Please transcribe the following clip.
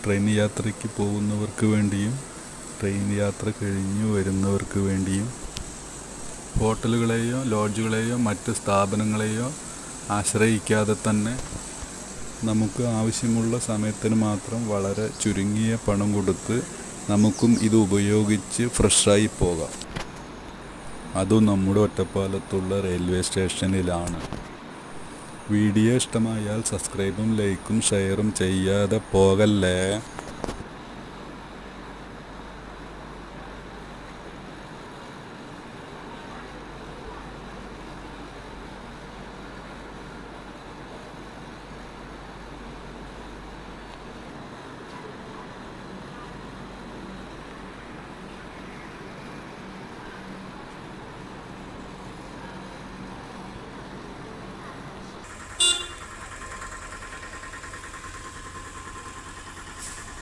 Train യാത്രയ്ക്ക് പോകുന്നവർക്ക് വേണ്ടിയും ട്രെയിൻ യാത്ര കഴിഞ്ഞു വരുന്നവർക്ക് വേണ്ടിയും ഹോട്ടലുകളെയോ ലോഡ്ജുകളെയോ മറ്റ് സ്ഥാപനങ്ങളെയോ ആശ്രയിക്കാതെ തന്നെ നമുക്ക് ആവശ്യമുള്ള സമയത്തിന് മാത്രം വളരെ ചുരുങ്ങിയ പണം കൊടുത്ത് നമുക്കും ഇത് ഉപയോഗിച്ച് ഫ്രഷായി പോകാം. അതും നമ്മുടെ ഒറ്റപ്പാലത്തുള്ള റെയിൽവേ സ്റ്റേഷനിലാണ്. വീഡിയോ ഇഷ്ടമായാൽ സബ്സ്ക്രൈബും ലൈക്കും ഷെയറും ചെയ്യാതെ പോകല്ലേ.